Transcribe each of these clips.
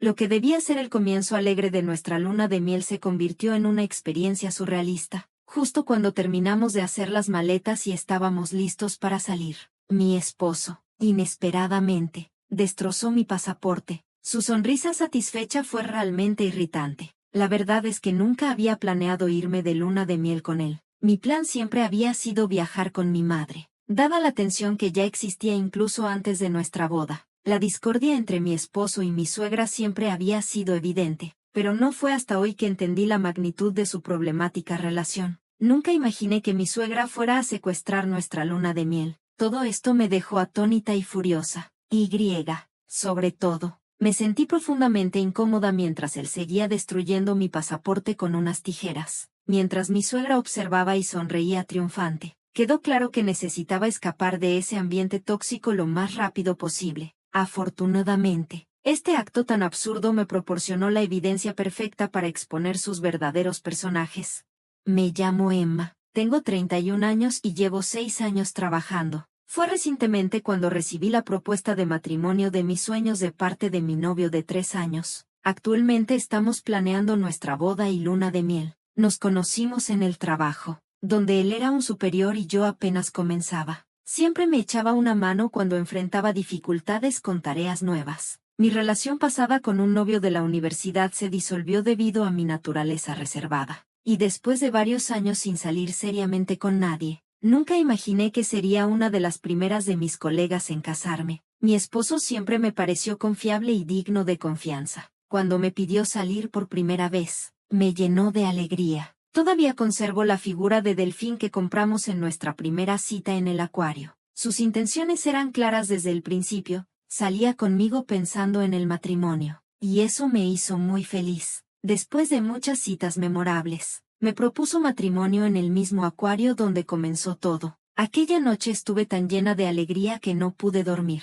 Lo que debía ser el comienzo alegre de nuestra luna de miel se convirtió en una experiencia surrealista. Justo cuando terminamos de hacer las maletas y estábamos listos para salir, mi esposo, inesperadamente, destrozó mi pasaporte. Su sonrisa satisfecha fue realmente irritante. La verdad es que nunca había planeado irme de luna de miel con él. Mi plan siempre había sido viajar con mi madre. Dada la tensión que ya existía incluso antes de nuestra boda, la discordia entre mi esposo y mi suegra siempre había sido evidente, pero no fue hasta hoy que entendí la magnitud de su problemática relación. Nunca imaginé que mi suegra fuera a secuestrar nuestra luna de miel. Todo esto me dejó atónita y furiosa. Sobre todo, me sentí profundamente incómoda mientras él seguía destruyendo mi pasaporte con unas tijeras. Mientras mi suegra observaba y sonreía triunfante, quedó claro que necesitaba escapar de ese ambiente tóxico lo más rápido posible. Afortunadamente, este acto tan absurdo me proporcionó la evidencia perfecta para exponer sus verdaderos personajes. Me llamo Emma, tengo 31 años y llevo 6 años trabajando. Fue recientemente cuando recibí la propuesta de matrimonio de mis sueños de parte de mi novio de 3 años. Actualmente estamos planeando nuestra boda y luna de miel. Nos conocimos en el trabajo, donde él era un superior y yo apenas comenzaba. Siempre me echaba una mano cuando enfrentaba dificultades con tareas nuevas. Mi relación pasada con un novio de la universidad se disolvió debido a mi naturaleza reservada. Y después de varios años sin salir seriamente con nadie, nunca imaginé que sería una de las primeras de mis colegas en casarme. Mi esposo siempre me pareció confiable y digno de confianza. Cuando me pidió salir por primera vez, me llenó de alegría. Todavía conservo la figura de delfín que compramos en nuestra primera cita en el acuario. Sus intenciones eran claras desde el principio, salía conmigo pensando en el matrimonio, y eso me hizo muy feliz. Después de muchas citas memorables, me propuso matrimonio en el mismo acuario donde comenzó todo. Aquella noche estuve tan llena de alegría que no pude dormir.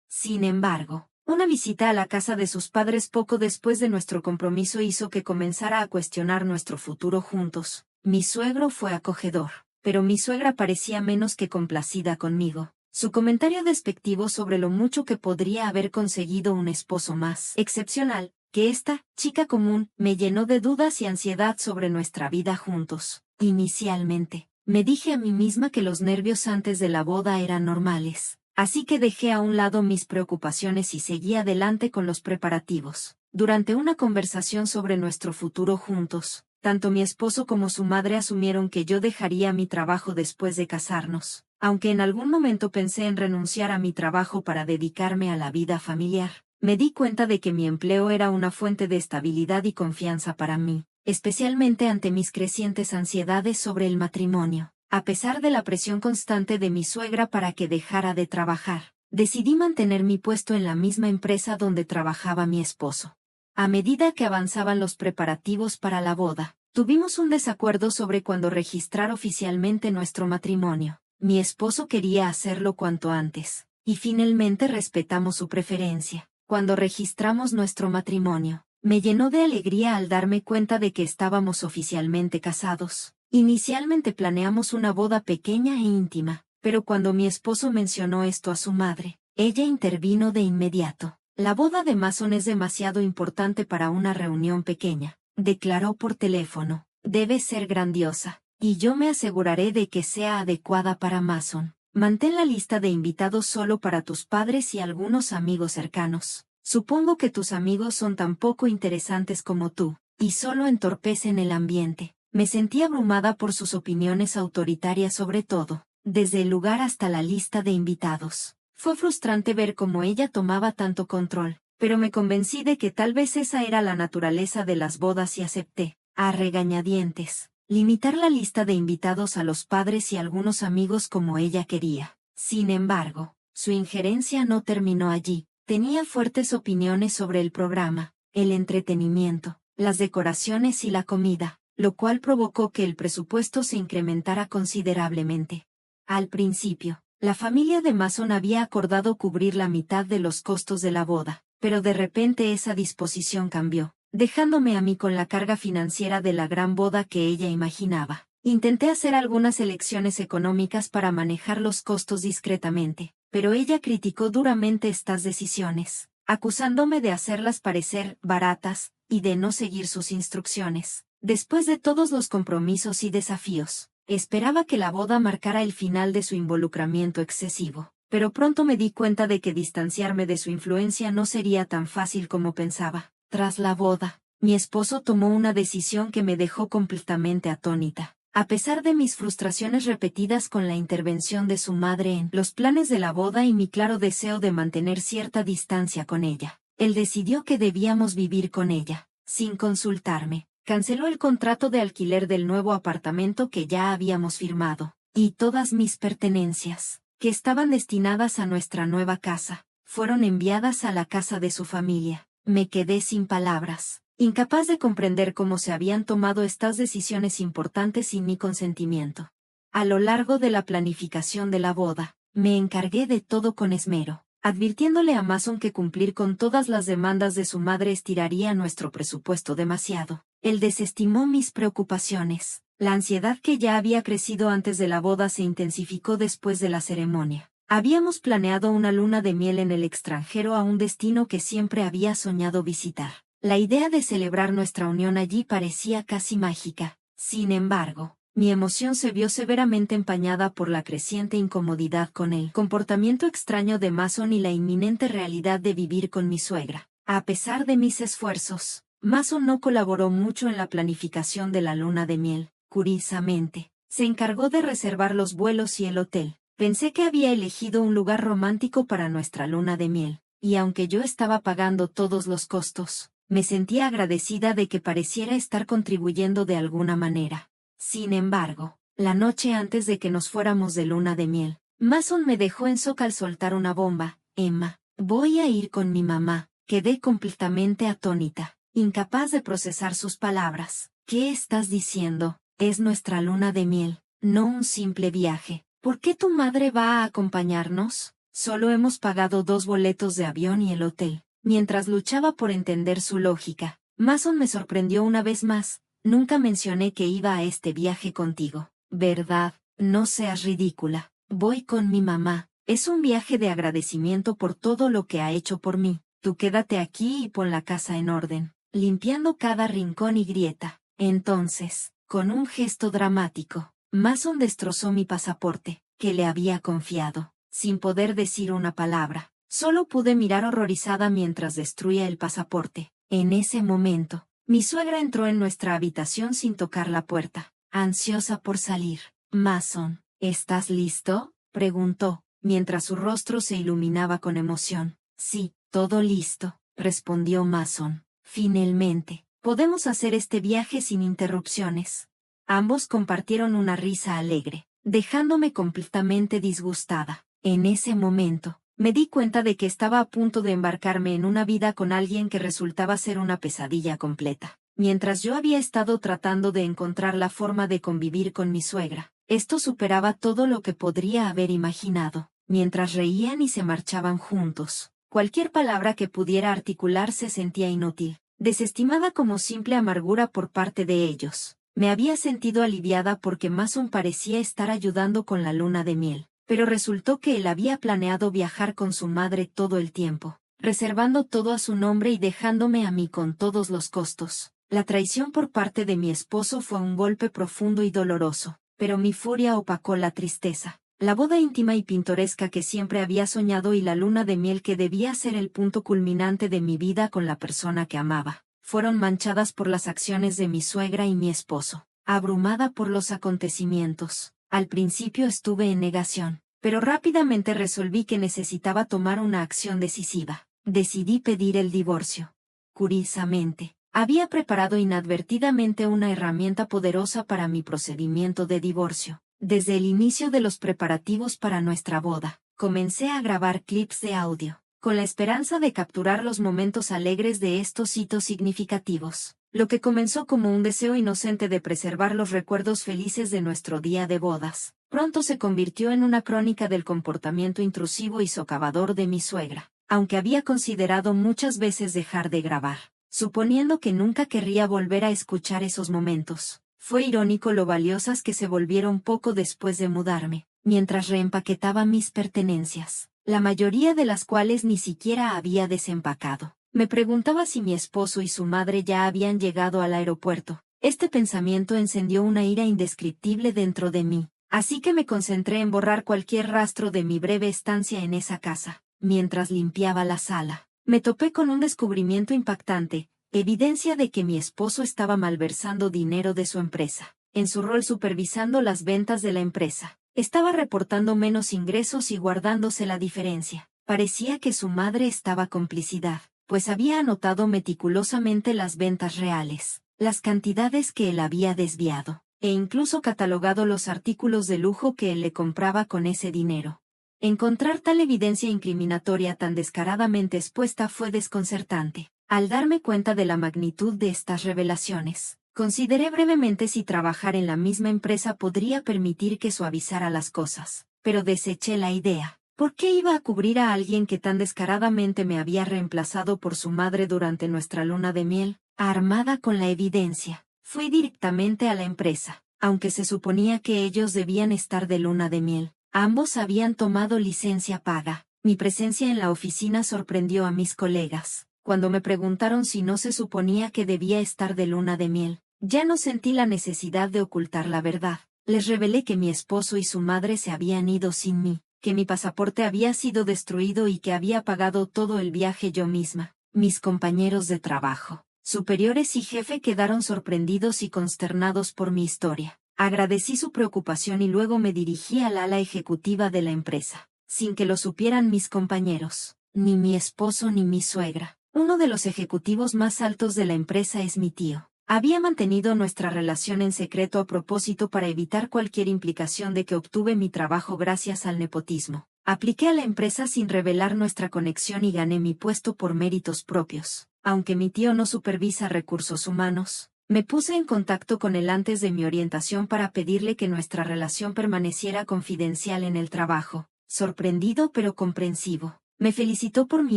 Sin embargo, una visita a la casa de sus padres poco después de nuestro compromiso hizo que comenzara a cuestionar nuestro futuro juntos. Mi suegro fue acogedor, pero mi suegra parecía menos que complacida conmigo. Su comentario despectivo sobre lo mucho que podría haber conseguido un esposo más excepcional que esta chica común me llenó de dudas y ansiedad sobre nuestra vida juntos. Inicialmente, me dije a mí misma que los nervios antes de la boda eran normales. Así que dejé a un lado mis preocupaciones y seguí adelante con los preparativos. Durante una conversación sobre nuestro futuro juntos, tanto mi esposo como su madre asumieron que yo dejaría mi trabajo después de casarnos, aunque en algún momento pensé en renunciar a mi trabajo para dedicarme a la vida familiar. Me di cuenta de que mi empleo era una fuente de estabilidad y confianza para mí, especialmente ante mis crecientes ansiedades sobre el matrimonio. A pesar de la presión constante de mi suegra para que dejara de trabajar, decidí mantener mi puesto en la misma empresa donde trabajaba mi esposo. A medida que avanzaban los preparativos para la boda, tuvimos un desacuerdo sobre cuándo registrar oficialmente nuestro matrimonio. Mi esposo quería hacerlo cuanto antes, y finalmente respetamos su preferencia. Cuando registramos nuestro matrimonio, me llenó de alegría al darme cuenta de que estábamos oficialmente casados. Inicialmente planeamos una boda pequeña e íntima, pero cuando mi esposo mencionó esto a su madre, ella intervino de inmediato. La boda de Mason es demasiado importante para una reunión pequeña, declaró por teléfono. Debe ser grandiosa, y yo me aseguraré de que sea adecuada para Mason. Mantén la lista de invitados solo para tus padres y algunos amigos cercanos. Supongo que tus amigos son tan poco interesantes como tú, y solo entorpecen el ambiente. Me sentí abrumada por sus opiniones autoritarias sobre todo, desde el lugar hasta la lista de invitados. Fue frustrante ver cómo ella tomaba tanto control, pero me convencí de que tal vez esa era la naturaleza de las bodas y acepté, a regañadientes, limitar la lista de invitados a los padres y algunos amigos como ella quería. Sin embargo, su injerencia no terminó allí. Tenía fuertes opiniones sobre el programa, el entretenimiento, las decoraciones y la comida, lo cual provocó que el presupuesto se incrementara considerablemente. Al principio, la familia de Mason había acordado cubrir la mitad de los costos de la boda, pero de repente esa disposición cambió, dejándome a mí con la carga financiera de la gran boda que ella imaginaba. Intenté hacer algunas elecciones económicas para manejar los costos discretamente, pero ella criticó duramente estas decisiones. acusándome de hacerlas parecer baratas y de no seguir sus instrucciones. Después de todos los compromisos y desafíos, esperaba que la boda marcara el final de su involucramiento excesivo, pero pronto me di cuenta de que distanciarme de su influencia no sería tan fácil como pensaba. Tras la boda, mi esposo tomó una decisión que me dejó completamente atónita. A pesar de mis frustraciones repetidas con la intervención de su madre en los planes de la boda y mi claro deseo de mantener cierta distancia con ella, él decidió que debíamos vivir con ella, sin consultarme. Canceló el contrato de alquiler del nuevo apartamento que ya habíamos firmado, y todas mis pertenencias, que estaban destinadas a nuestra nueva casa, fueron enviadas a la casa de su familia. Me quedé sin palabras, incapaz de comprender cómo se habían tomado estas decisiones importantes sin mi consentimiento. A lo largo de la planificación de la boda, me encargué de todo con esmero, advirtiéndole a Mason que cumplir con todas las demandas de su madre estiraría nuestro presupuesto demasiado. Él desestimó mis preocupaciones. La ansiedad que ya había crecido antes de la boda se intensificó después de la ceremonia. Habíamos planeado una luna de miel en el extranjero a un destino que siempre había soñado visitar. La idea de celebrar nuestra unión allí parecía casi mágica. Sin embargo, mi emoción se vio severamente empañada por la creciente incomodidad con el comportamiento extraño de Mason y la inminente realidad de vivir con mi suegra. A pesar de mis esfuerzos, Mason no colaboró mucho en la planificación de la luna de miel. Curiosamente, se encargó de reservar los vuelos y el hotel. Pensé que había elegido un lugar romántico para nuestra luna de miel, y aunque yo estaba pagando todos los costos, me sentía agradecida de que pareciera estar contribuyendo de alguna manera. Sin embargo, la noche antes de que nos fuéramos de luna de miel, Mason me dejó en shock al soltar una bomba. Emma, voy a ir con mi mamá. Quedé completamente atónita, incapaz de procesar sus palabras. ¿Qué estás diciendo? Es nuestra luna de miel, no un simple viaje. ¿Por qué tu madre va a acompañarnos? Solo hemos pagado 2 boletos de avión y el hotel. Mientras luchaba por entender su lógica, Mason me sorprendió una vez más. Nunca mencioné que iba a este viaje contigo, ¿verdad? No seas ridícula. Voy con mi mamá. Es un viaje de agradecimiento por todo lo que ha hecho por mí. Tú quédate aquí y pon la casa en orden, limpiando cada rincón y grieta. Entonces, con un gesto dramático, Mason destrozó mi pasaporte, que le había confiado, sin poder decir una palabra. Solo pude mirar horrorizada mientras destruía el pasaporte. En ese momento, mi suegra entró en nuestra habitación sin tocar la puerta, ansiosa por salir. Mason, ¿estás listo?, preguntó, mientras su rostro se iluminaba con emoción. Sí, todo listo, respondió Mason. Finalmente, podemos hacer este viaje sin interrupciones. Ambos compartieron una risa alegre, dejándome completamente disgustada. En ese momento, me di cuenta de que estaba a punto de embarcarme en una vida con alguien que resultaba ser una pesadilla completa. Mientras yo había estado tratando de encontrar la forma de convivir con mi suegra, esto superaba todo lo que podría haber imaginado. Mientras reían y se marchaban juntos, cualquier palabra que pudiera articular se sentía inútil, desestimada como simple amargura por parte de ellos. Me había sentido aliviada porque Mason parecía estar ayudando con la luna de miel, pero resultó que él había planeado viajar con su madre todo el tiempo, reservando todo a su nombre y dejándome a mí con todos los costos. La traición por parte de mi esposo fue un golpe profundo y doloroso, pero mi furia opacó la tristeza. La boda íntima y pintoresca que siempre había soñado y la luna de miel que debía ser el punto culminante de mi vida con la persona que amaba, fueron manchadas por las acciones de mi suegra y mi esposo. Abrumada por los acontecimientos, al principio estuve en negación, pero rápidamente resolví que necesitaba tomar una acción decisiva. Decidí pedir el divorcio. Curiosamente, había preparado inadvertidamente una herramienta poderosa para mi procedimiento de divorcio. Desde el inicio de los preparativos para nuestra boda, comencé a grabar clips de audio, con la esperanza de capturar los momentos alegres de estos hitos significativos. Lo que comenzó como un deseo inocente de preservar los recuerdos felices de nuestro día de bodas, pronto se convirtió en una crónica del comportamiento intrusivo y socavador de mi suegra. Aunque había considerado muchas veces dejar de grabar, suponiendo que nunca querría volver a escuchar esos momentos. Fue irónico lo valiosas que se volvieron poco después de mudarme. Mientras reempaquetaba mis pertenencias, la mayoría de las cuales ni siquiera había desempacado. Me preguntaba si mi esposo y su madre ya habían llegado al aeropuerto. Este pensamiento encendió una ira indescriptible dentro de mí, así que me concentré en borrar cualquier rastro de mi breve estancia en esa casa. Mientras limpiaba la sala, me topé con un descubrimiento impactante, evidencia de que mi esposo estaba malversando dinero de su empresa. En su rol supervisando las ventas de la empresa, estaba reportando menos ingresos y guardándose la diferencia. Parecía que su madre estaba complicidad, pues había anotado meticulosamente las ventas reales, las cantidades que él había desviado, e incluso catalogado los artículos de lujo que él le compraba con ese dinero. Encontrar tal evidencia incriminatoria tan descaradamente expuesta fue desconcertante. Al darme cuenta de la magnitud de estas revelaciones, consideré brevemente si trabajar en la misma empresa podría permitir que suavizara las cosas, pero deseché la idea. ¿Por qué iba a cubrir a alguien que tan descaradamente me había reemplazado por su madre durante nuestra luna de miel? Armada con la evidencia, fui directamente a la empresa, aunque se suponía que ellos debían estar de luna de miel. Ambos habían tomado licencia paga. Mi presencia en la oficina sorprendió a mis colegas. Cuando me preguntaron si no se suponía que debía estar de luna de miel, ya no sentí la necesidad de ocultar la verdad. Les revelé que mi esposo y su madre se habían ido sin mí, que mi pasaporte había sido destruido y que había pagado todo el viaje yo misma. Mis compañeros de trabajo, superiores y jefe quedaron sorprendidos y consternados por mi historia. Agradecí su preocupación y luego me dirigí al ala ejecutiva de la empresa, sin que lo supieran mis compañeros, ni mi esposo ni mi suegra. Uno de los ejecutivos más altos de la empresa es mi tío. Había mantenido nuestra relación en secreto a propósito para evitar cualquier implicación de que obtuve mi trabajo gracias al nepotismo. Apliqué a la empresa sin revelar nuestra conexión y gané mi puesto por méritos propios. Aunque mi tío no supervisa recursos humanos, me puse en contacto con él antes de mi orientación para pedirle que nuestra relación permaneciera confidencial en el trabajo. Sorprendido pero comprensivo, me felicitó por mi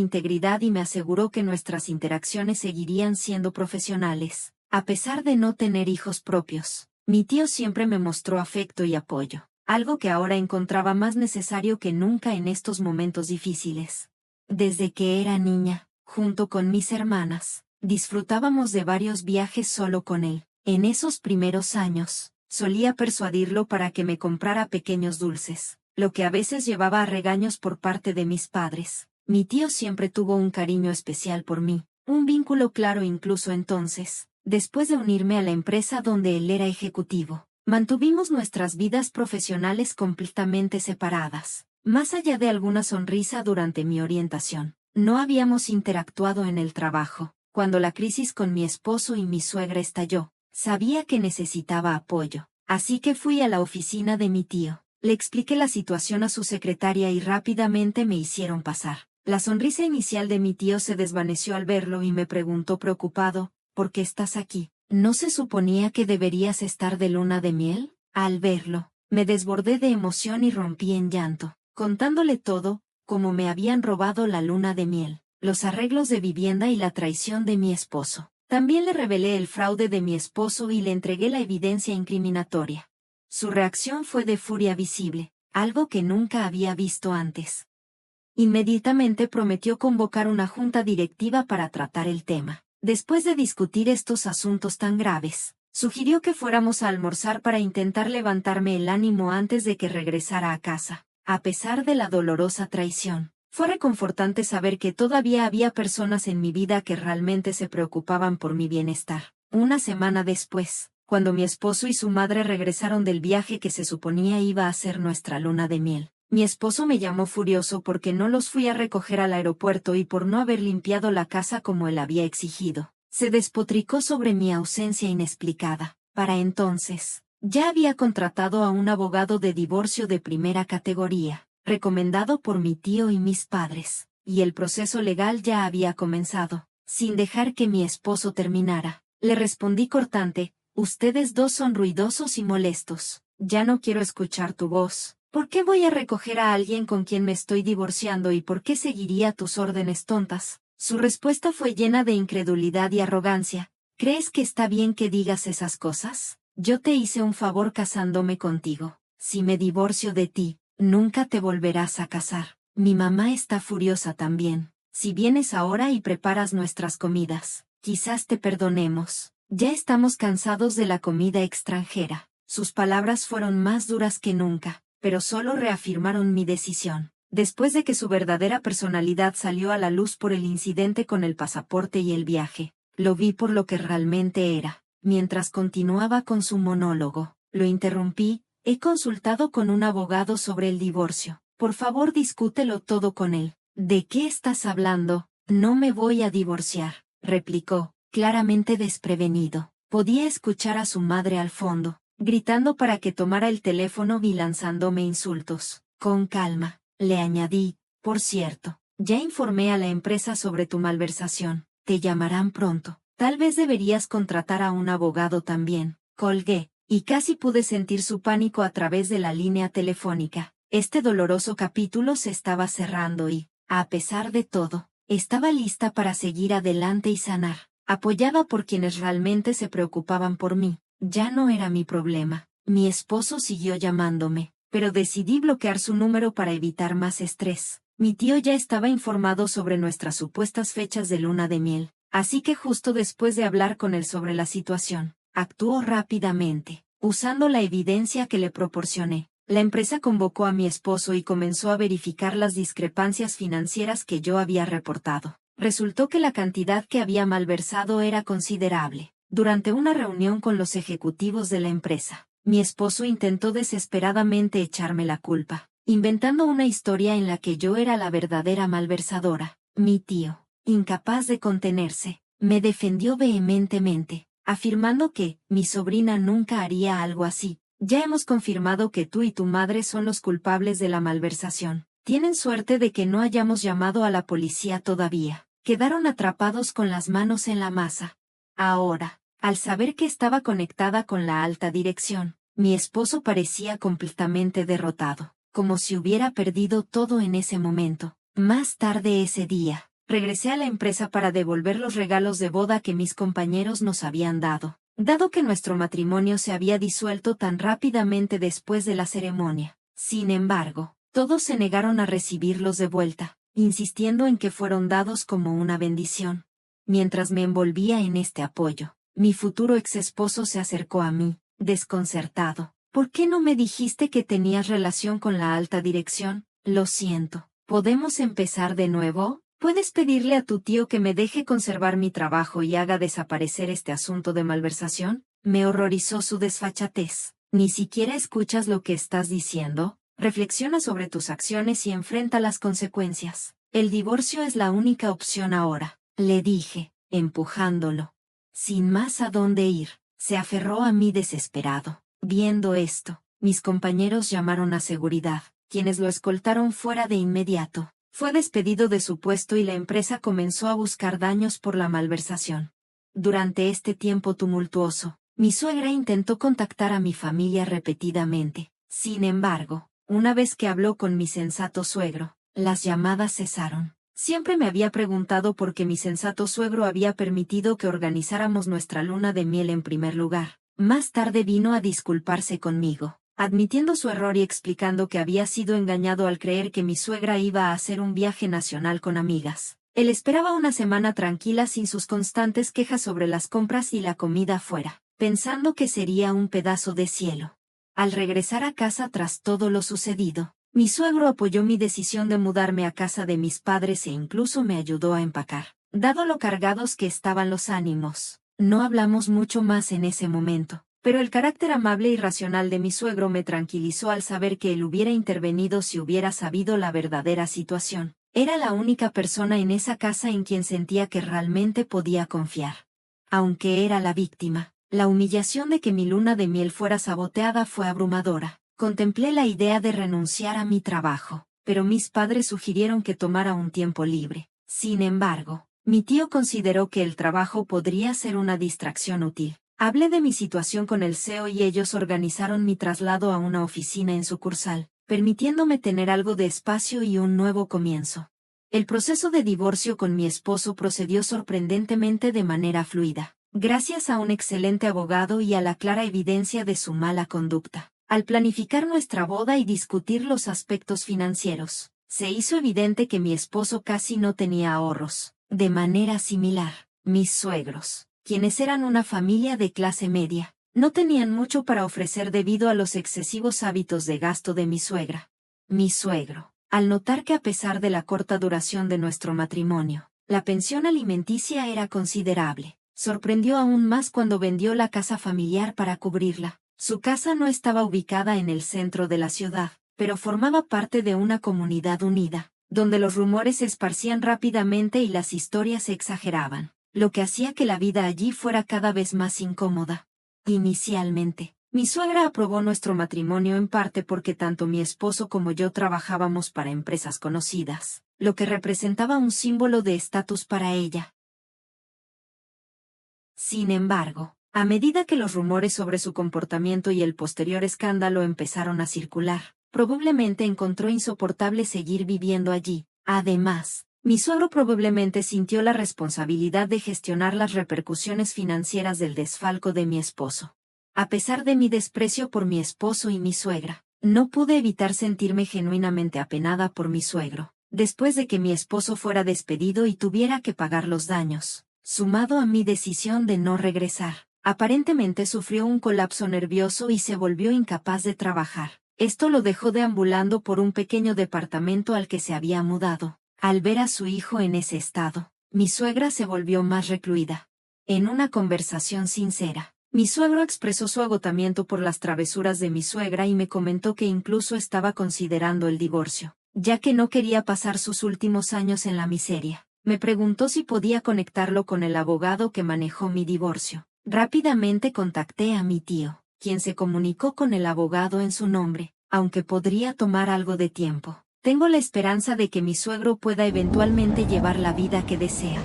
integridad y me aseguró que nuestras interacciones seguirían siendo profesionales. A pesar de no tener hijos propios, mi tío siempre me mostró afecto y apoyo, algo que ahora encontraba más necesario que nunca en estos momentos difíciles. Desde que era niña, junto con mis hermanas, disfrutábamos de varios viajes solo con él. En esos primeros años, solía persuadirlo para que me comprara pequeños dulces, lo que a veces llevaba a regaños por parte de mis padres. Mi tío siempre tuvo un cariño especial por mí, un vínculo claro incluso entonces. Después de unirme a la empresa donde él era ejecutivo, mantuvimos nuestras vidas profesionales completamente separadas. Más allá de alguna sonrisa durante mi orientación, no habíamos interactuado en el trabajo. Cuando la crisis con mi esposo y mi suegra estalló, sabía que necesitaba apoyo, así que fui a la oficina de mi tío. Le expliqué la situación a su secretaria y rápidamente me hicieron pasar. La sonrisa inicial de mi tío se desvaneció al verlo y me preguntó preocupado, ¿por qué estás aquí? ¿No se suponía que deberías estar de luna de miel? Al verlo, me desbordé de emoción y rompí en llanto, contándole todo, cómo me habían robado la luna de miel, los arreglos de vivienda y la traición de mi esposo. También le revelé el fraude de mi esposo y le entregué la evidencia incriminatoria. Su reacción fue de furia visible, algo que nunca había visto antes. Inmediatamente prometió convocar una junta directiva para tratar el tema. Después de discutir estos asuntos tan graves, sugirió que fuéramos a almorzar para intentar levantarme el ánimo antes de que regresara a casa. A pesar de la dolorosa traición, fue reconfortante saber que todavía había personas en mi vida que realmente se preocupaban por mi bienestar. Una semana después, cuando mi esposo y su madre regresaron del viaje que se suponía iba a ser nuestra luna de miel, mi esposo me llamó furioso porque no los fui a recoger al aeropuerto y por no haber limpiado la casa como él había exigido. Se despotricó sobre mi ausencia inexplicada. Para entonces, ya había contratado a un abogado de divorcio de primera categoría, recomendado por mi tío y mis padres, y el proceso legal ya había comenzado. Sin dejar que mi esposo terminara, le respondí cortante: ustedes dos son ruidosos y molestos. Ya no quiero escuchar tu voz. ¿Por qué voy a recoger a alguien con quien me estoy divorciando y por qué seguiría tus órdenes tontas? Su respuesta fue llena de incredulidad y arrogancia. ¿Crees que está bien que digas esas cosas? Yo te hice un favor casándome contigo. Si me divorcio de ti, nunca te volverás a casar. Mi mamá está furiosa también. Si vienes ahora y preparas nuestras comidas, quizás te perdonemos. Ya estamos cansados de la comida extranjera. Sus palabras fueron más duras que nunca, pero solo reafirmaron mi decisión. Después de que su verdadera personalidad salió a la luz por el incidente con el pasaporte y el viaje, lo vi por lo que realmente era. Mientras continuaba con su monólogo, lo interrumpí. He consultado con un abogado sobre el divorcio. Por favor, discútelo todo con él. ¿De qué estás hablando? No me voy a divorciar, replicó, claramente desprevenido. Podía escuchar a su madre al fondo, gritando para que tomara el teléfono y lanzándome insultos. Con calma, le añadí, por cierto, ya informé a la empresa sobre tu malversación. Te llamarán pronto. Tal vez deberías contratar a un abogado también. Colgué, y casi pude sentir su pánico a través de la línea telefónica. Este doloroso capítulo se estaba cerrando y, a pesar de todo, estaba lista para seguir adelante y sanar, apoyada por quienes realmente se preocupaban por mí. Ya no era mi problema. Mi esposo siguió llamándome, pero decidí bloquear su número para evitar más estrés. Mi tío ya estaba informado sobre nuestras supuestas fechas de luna de miel, así que justo después de hablar con él sobre la situación, actuó rápidamente, usando la evidencia que le proporcioné. La empresa convocó a mi esposo y comenzó a verificar las discrepancias financieras que yo había reportado. Resultó que la cantidad que había malversado era considerable. Durante una reunión con los ejecutivos de la empresa, mi esposo intentó desesperadamente echarme la culpa, inventando una historia en la que yo era la verdadera malversadora. Mi tío, incapaz de contenerse, me defendió vehementemente, afirmando que mi sobrina nunca haría algo así. Ya hemos confirmado que tú y tu madre son los culpables de la malversación. Tienen suerte de que no hayamos llamado a la policía todavía. Quedaron atrapados con las manos en la masa. Ahora, al saber que estaba conectada con la alta dirección, mi esposo parecía completamente derrotado, como si hubiera perdido todo en ese momento. Más tarde ese día, regresé a la empresa para devolver los regalos de boda que mis compañeros nos habían dado, dado que nuestro matrimonio se había disuelto tan rápidamente después de la ceremonia. Sin embargo, todos se negaron a recibirlos de vuelta, insistiendo en que fueron dados como una bendición. Mientras me envolvía en este apoyo, mi futuro ex esposo se acercó a mí, desconcertado. ¿Por qué no me dijiste que tenías relación con la alta dirección? Lo siento. ¿Podemos empezar de nuevo? ¿Puedes pedirle a tu tío que me deje conservar mi trabajo y haga desaparecer este asunto de malversación? Me horrorizó su desfachatez. ¿Ni siquiera escuchas lo que estás diciendo? Reflexiona sobre tus acciones y enfrenta las consecuencias. El divorcio es la única opción ahora, le dije, empujándolo. Sin más a dónde ir, se aferró a mí desesperado. Viendo esto, mis compañeros llamaron a seguridad, quienes lo escoltaron fuera de inmediato. Fue despedido de su puesto y la empresa comenzó a buscar daños por la malversación. Durante este tiempo tumultuoso, mi suegra intentó contactar a mi familia repetidamente. Sin embargo, una vez que habló con mi sensato suegro, las llamadas cesaron. Siempre me había preguntado por qué mi sensato suegro había permitido que organizáramos nuestra luna de miel en primer lugar. Más tarde vino a disculparse conmigo, admitiendo su error y explicando que había sido engañado al creer que mi suegra iba a hacer un viaje nacional con amigas. Él esperaba una semana tranquila sin sus constantes quejas sobre las compras y la comida afuera, pensando que sería un pedazo de cielo. Al regresar a casa tras todo lo sucedido, mi suegro apoyó mi decisión de mudarme a casa de mis padres e incluso me ayudó a empacar, dado lo cargados que estaban los ánimos. No hablamos mucho más en ese momento, pero el carácter amable y racional de mi suegro me tranquilizó al saber que él hubiera intervenido si hubiera sabido la verdadera situación. Era la única persona en esa casa en quien sentía que realmente podía confiar. Aunque era la víctima, la humillación de que mi luna de miel fuera saboteada fue abrumadora. Contemplé la idea de renunciar a mi trabajo, pero mis padres sugirieron que tomara un tiempo libre. Sin embargo, mi tío consideró que el trabajo podría ser una distracción útil. Hablé de mi situación con el CEO y ellos organizaron mi traslado a una oficina en sucursal, permitiéndome tener algo de espacio y un nuevo comienzo. El proceso de divorcio con mi esposo procedió sorprendentemente de manera fluida, gracias a un excelente abogado y a la clara evidencia de su mala conducta. Al planificar nuestra boda y discutir los aspectos financieros, Se hizo evidente que mi esposo casi no tenía ahorros. De manera similar, mis suegros, quienes eran una familia de clase media, no tenían mucho para ofrecer debido a los excesivos hábitos de gasto de mi suegra. Mi suegro, al notar que a pesar de la corta duración de nuestro matrimonio, la pensión alimenticia era considerable, sorprendió aún más cuando vendió la casa familiar para cubrirla. Su casa no estaba ubicada en el centro de la ciudad, pero formaba parte de una comunidad unida, donde los rumores se esparcían rápidamente y las historias se exageraban, lo que hacía que la vida allí fuera cada vez más incómoda. Inicialmente, mi suegra aprobó nuestro matrimonio en parte porque tanto mi esposo como yo trabajábamos para empresas conocidas, lo que representaba un símbolo de estatus para ella. Sin embargo, a medida que los rumores sobre su comportamiento y el posterior escándalo empezaron a circular, probablemente encontró insoportable seguir viviendo allí. Además, mi suegro probablemente sintió la responsabilidad de gestionar las repercusiones financieras del desfalco de mi esposo. A pesar de mi desprecio por mi esposo y mi suegra, no pude evitar sentirme genuinamente apenada por mi suegro, después de que mi esposo fuera despedido y tuviera que pagar los daños, sumado a mi decisión de no regresar. Aparentemente sufrió un colapso nervioso y se volvió incapaz de trabajar. Esto lo dejó deambulando por un pequeño departamento al que se había mudado. Al ver a su hijo en ese estado, mi suegra se volvió más recluida. En una conversación sincera, mi suegro expresó su agotamiento por las travesuras de mi suegra y me comentó que incluso estaba considerando el divorcio, ya que no quería pasar sus últimos años en la miseria. Me preguntó si podía conectarlo con el abogado que manejó mi divorcio. Rápidamente contacté a mi tío, quien se comunicó con el abogado en su nombre, aunque podría tomar algo de tiempo. Tengo la esperanza de que mi suegro pueda eventualmente llevar la vida que desea.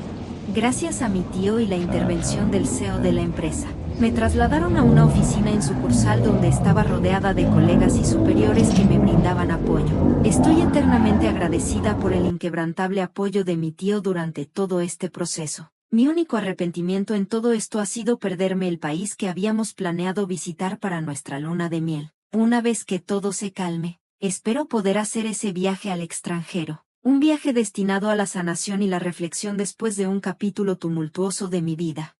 Gracias a mi tío y la intervención del CEO de la empresa, me trasladaron a una oficina en sucursal donde estaba rodeada de colegas y superiores que me brindaban apoyo. Estoy eternamente agradecida por el inquebrantable apoyo de mi tío durante todo este proceso. Mi único arrepentimiento en todo esto ha sido perderme el país que habíamos planeado visitar para nuestra luna de miel. Una vez que todo se calme, espero poder hacer ese viaje al extranjero, un viaje destinado a la sanación y la reflexión después de un capítulo tumultuoso de mi vida.